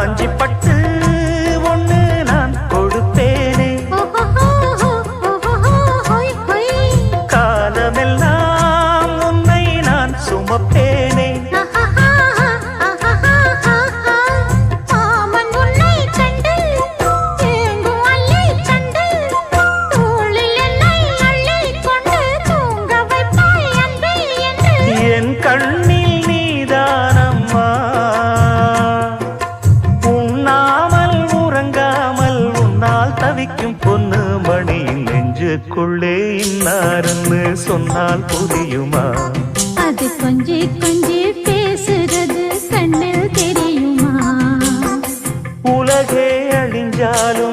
காஞ்சி பட்டு ஒண்ணு நான் கொடுப்பேனே, காலமெல்லாம் உன்னை நான் சுமப்பேனே. என் கண்ணில் நீதானம்மா, உண்ணாமல் உறங்காமல் உன்னால் தவிக்கும் பொண்ணு மணி. நெஞ்சுக்குள்ளே இன்னாருன்னு சொன்னால் புரியுமா? அது கொஞ்சி கொஞ்சி பேசுறது கண்ணில் தெரியுமா? உலகே அழிஞ்சாலும்